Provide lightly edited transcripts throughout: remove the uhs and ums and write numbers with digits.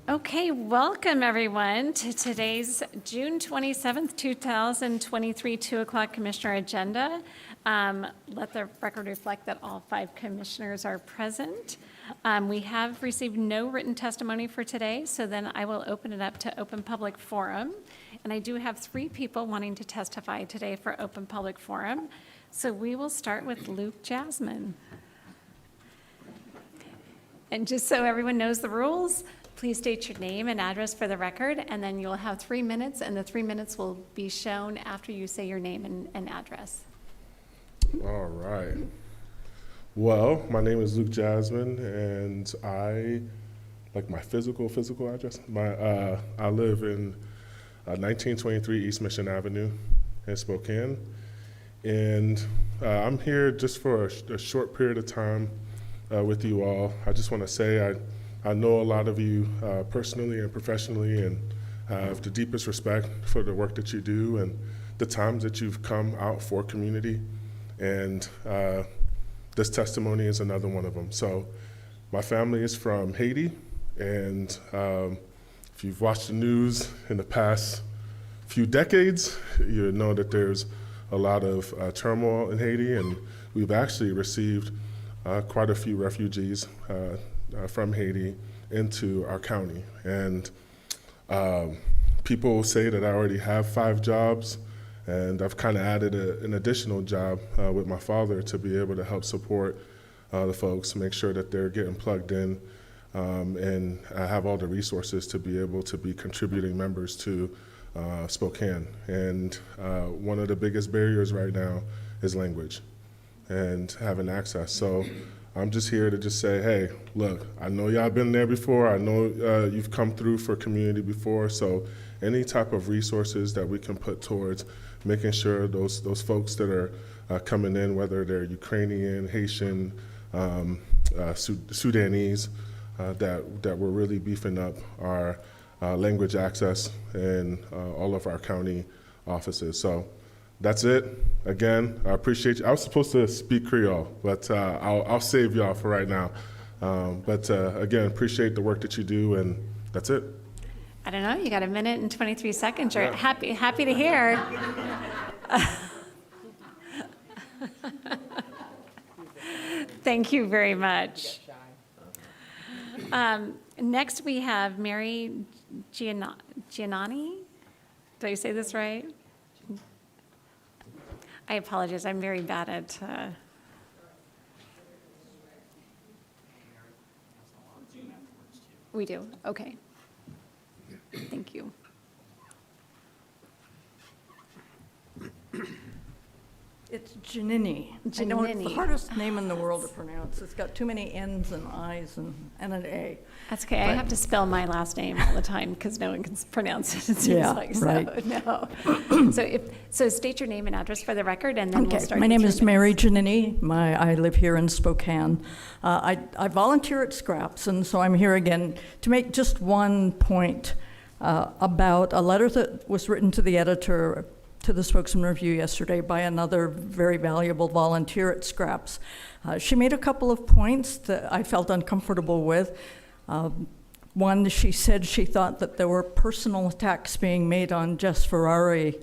Okay, welcome everyone to today's June 27th, 2023, 2 o'clock Commissioner agenda. Let the record reflect that all 5 commissioners are present. We have received no written testimony for today, so then I will open it up to open public forum. And I do have 3 people wanting to testify today for open public forum. So we will start with Luke Jasmine. And just so everyone knows the rules, please state your name and address for the record, and then you'll have 3 minutes, and the 3 minutes will be shown after you say your name and address. All right. Well, my name is Luke Jasmine, and I, like my physical address, I live in 1923 East Mission Avenue in Spokane, and I'm here just for a short period of time with you all. I just want to say I know a lot of you personally and professionally, and have the deepest respect for the work that you do and the times that you've come out for community. And this testimony is another one of them. So my family is from Haiti, and if you've watched the news in the past few decades, you know that there's a lot of turmoil in Haiti, and we've actually received quite a few refugees from Haiti into our county. And people say that I already have 5 jobs, and I've kind of added an additional job with my father to be able to help support the folks, make sure that they're getting plugged in, and I have all the resources to be able to be contributing members to Spokane. And one of the biggest barriers right now is language and having access. So I'm just here to just say, hey, look, I know y'all been there before. I know you've come through for community before. So any type of resources that we can put towards making sure those folks that are coming in, whether they're Ukrainian, Haitian, Sudanese, that we're really beefing up our language access in all of our county offices. So that's it. Again, I appreciate you. I was supposed to speak Creole, but I'll save y'all for right now. But again, appreciate the work that you do, and that's it. I don't know, you got 1 minute and 23 seconds. You're happy to hear. Thank you very much. Next, we have Mary Giannani. Did I say this right? I apologize. I'm very bad at. We do. Okay. Thank you. It's Giannini. I know it's the hardest name in the world to pronounce. It's got too many N's and I's and an A. That's okay. I have to spell my last name all the time because no one can pronounce it. It seems like right. So no. So state your name and address for the record, and then we'll start. My name is Mary Giannini. I live here in Spokane. I volunteer at Scraps, and so I'm here again to make just one point about a letter that was written to the editor to the Spokesman Review yesterday by another very valuable volunteer at Scraps. She made a couple of points that I felt uncomfortable with. One, she said she thought that there were personal attacks being made on Jess Ferrari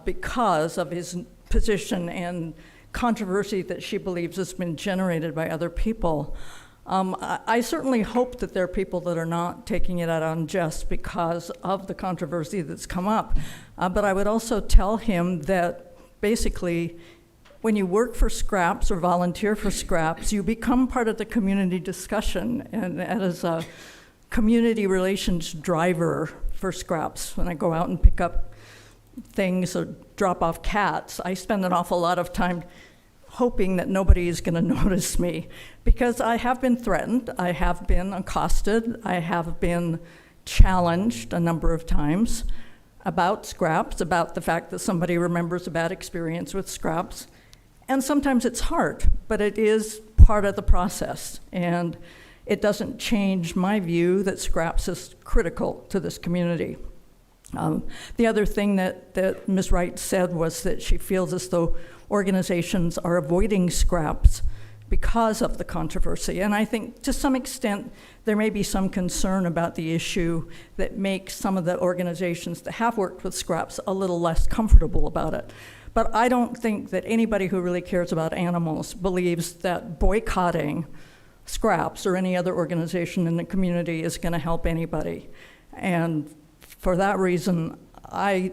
because of his position and controversy that she believes has been generated by other people. I certainly hope that there are people that are not taking it out on Jess because of the controversy that's come up. But I would also tell him that basically when you work for Scraps or volunteer for Scraps, you become part of the community discussion. And as a community relations driver for Scraps, when I go out and pick up things or drop off cats, I spend an awful lot of time hoping that nobody is going to notice me, because I have been threatened, I have been accosted, I have been challenged a number of times about Scraps, about the fact that somebody remembers a bad experience with Scraps. And sometimes it's hard, but it is part of the process. And it doesn't change my view that Scraps is critical to this community. The other thing that Ms. Wright said was that she feels as though organizations are avoiding Scraps because of the controversy. And I think to some extent, there may be some concern about the issue that makes some of the organizations that have worked with scraps a little less comfortable about it. But I don't think that anybody who really cares about animals believes that boycotting scraps or any other organization in the community is going to help anybody. And for that reason, I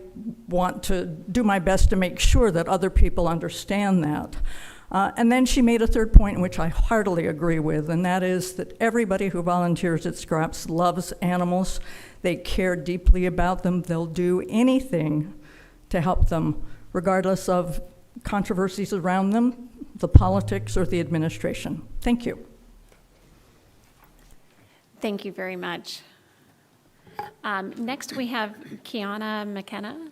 want to do my best to make sure that other people understand that. And then she made a third point, which I heartily agree with, and that is that everybody who volunteers at Scraps loves animals. They care deeply about them. They'll do anything to help them, regardless of controversies around them, the politics, or the administration. Thank you. Thank you very much. Next, we have Kiana McKenna.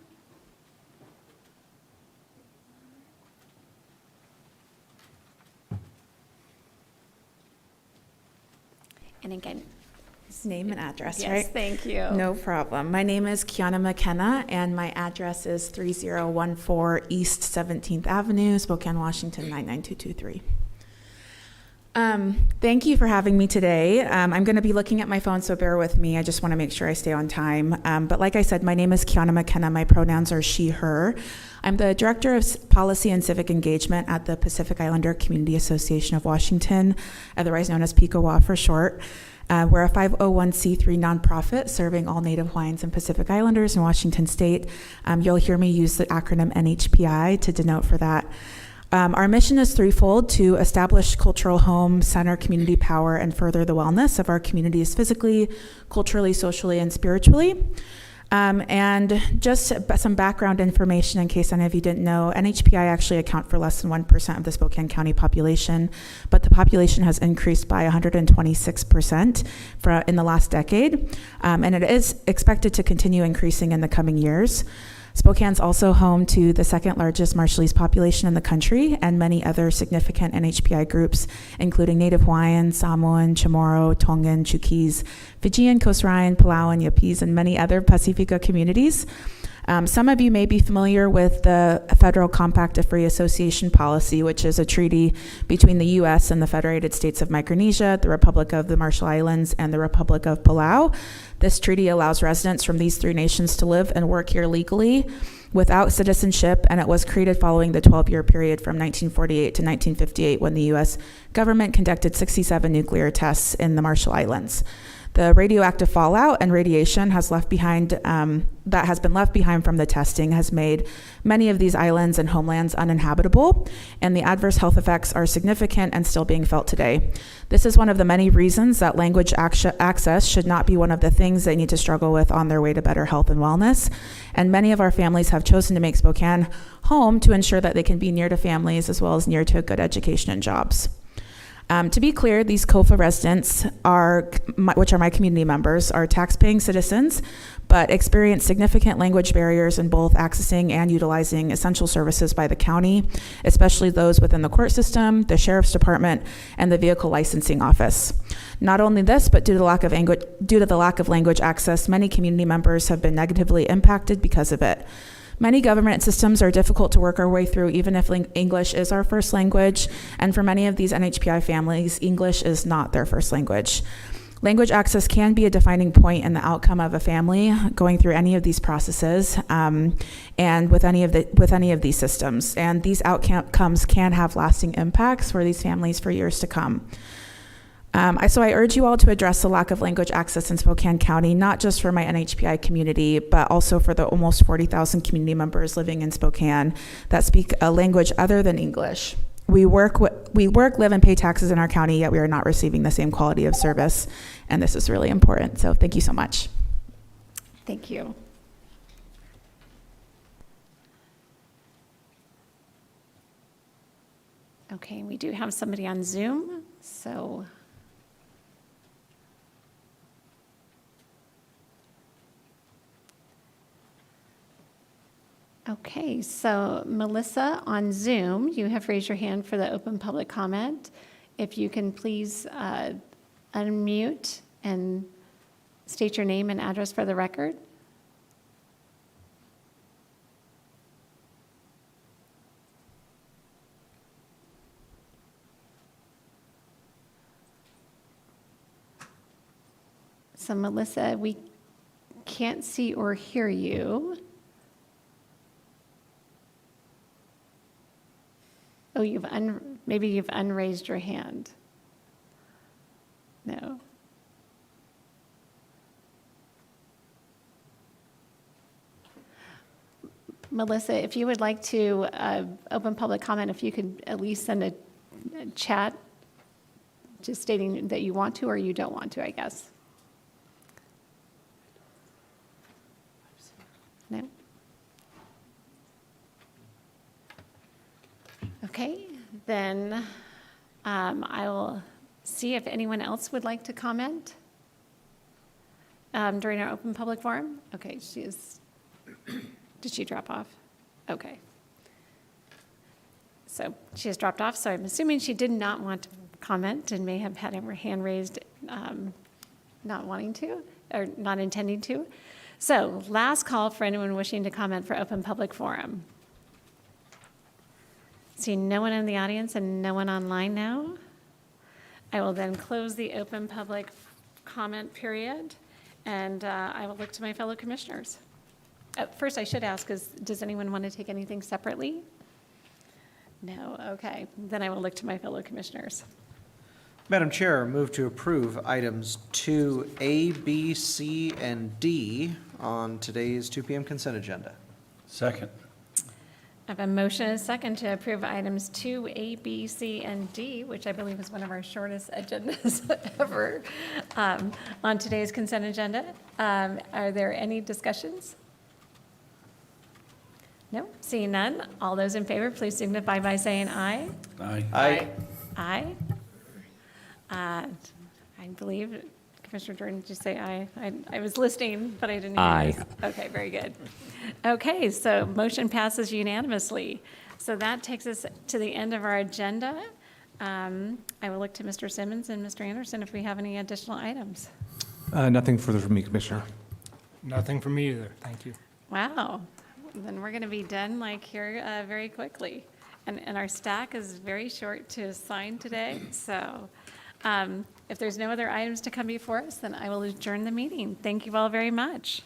And again, Name and address, yes, right? thank you. No problem. My name is Kiana McKenna, and my address is 3014 East 17th Avenue, Spokane, Washington, 99223. Thank you for having me today. I'm going to be looking at my phone, so bear with me. I just want to make sure I stay on time. But like I said, my name is Kiana McKenna. My pronouns are she, her. I'm the Director of Policy and Civic Engagement at the Pacific Islander Community Association of Washington, otherwise known as PICOWA for short. We're a 501c3 nonprofit serving all Native Hawaiians and Pacific Islanders in Washington State. You'll hear me use the acronym NHPI to denote for that. Our mission is threefold: to establish cultural home, center community power, and further the wellness of our communities physically, culturally, socially, and spiritually. And just some background information in case any of you didn't know, NHPI actually account for less than 1% of the Spokane County population, but the population has increased by 126% in the last decade, and it is expected to continue increasing in the coming years. Spokane's also home to the second largest Marshallese population in the country and many other significant NHPI groups, including Native Hawaiian, Samoan, Chamorro, Tongan, Chuukese, Fijian, Coast Hawaiian, Palauan, Yapese, and many other Pacifica communities. Some of you may be familiar with the Federal Compact of Free Association Policy, which is a treaty between the U.S. and the Federated States of Micronesia, the Republic of the Marshall Islands, and the Republic of Palau. This treaty allows residents from these three nations to live and work here legally without citizenship, and it was created following the 12-year period from 1948 to 1958 when the U.S. government conducted 67 nuclear tests in the Marshall Islands. The radioactive fallout and radiation has left behind, that has been left behind from the testing has made many of these islands and homelands uninhabitable, and the adverse health effects are significant and still being felt today. This is one of the many reasons that language access should not be one of the things they need to struggle with on their way to better health and wellness. And many of our families have chosen to make Spokane home to ensure that they can be near to families as well as near to good education and jobs. To be clear, these COFA residents, which are my community members, are tax-paying citizens, but experience significant language barriers in both accessing and utilizing essential services by the county, especially those within the court system, the sheriff's department, and the vehicle licensing office. Not only this, but due to the lack of language access, many community members have been negatively impacted because of it. Many government systems are difficult to work our way through, even if English is our first language, and for many of these NHPI families, English is not their first language. Language access can be a defining point in the outcome of a family going through any of these processes, and with any of these systems. And these outcomes can have lasting impacts for these families for years to come. So I urge you all to address the lack of language access in Spokane County, not just for my NHPI community, but also for the almost 40,000 community members living in Spokane that speak a language other than English. We work, live, and pay taxes in our county, yet we are not receiving the same quality of service, and this is really important. So thank you so much. Thank you. Okay, we do have somebody on Zoom, so. Okay, so Melissa on Zoom, you have raised your hand for the open public comment. If you can please unmute and state your name and address for the record. So Melissa, we can't see or hear you. Oh, maybe you've unraised your hand. No. Melissa, if you would like to open public comment, if you could at least send a chat just stating that you want to or you don't want to, I guess. No? Okay, then I will see if anyone else would like to comment during our open public forum. Okay, did she drop off? Okay. So she has dropped off, so I'm assuming she did not want to comment and may have had her hand raised, not wanting to, or not intending to. So last call for anyone wishing to comment for open public forum. Seeing no one in the audience and no one online now, I will then close the open public comment period, and I will look to my fellow commissioners. First, I should ask, does anyone want to take anything separately? No, okay. Then I will look to my fellow commissioners. Madam Chair, move to approve items 2A, B, C, and D on today's 2 p.m. consent agenda. Second. I have a motion and a second to approve items 2A, B, C, and D, which I believe is one of our shortest agendas ever on today's consent agenda. Are there any discussions? No, seeing none. All those in favor, please signify by saying aye. Aye. Aye. Aye. I believe, Commissioner Jordan, did you say aye? I was listening, but I didn't hear. Aye. Yes. Okay, very good. Okay, so motion passes unanimously. So that takes us to the end of our agenda. I will look to Mr. Simmons and Mr. Anderson if we have any additional items. Nothing further from me, Commissioner. Nothing from me either. Thank you. Wow, then we're going to be done like here very quickly. And our stack is very short to sign today, so if there's no other items to come before us, then I will adjourn the meeting. Thank you all very much.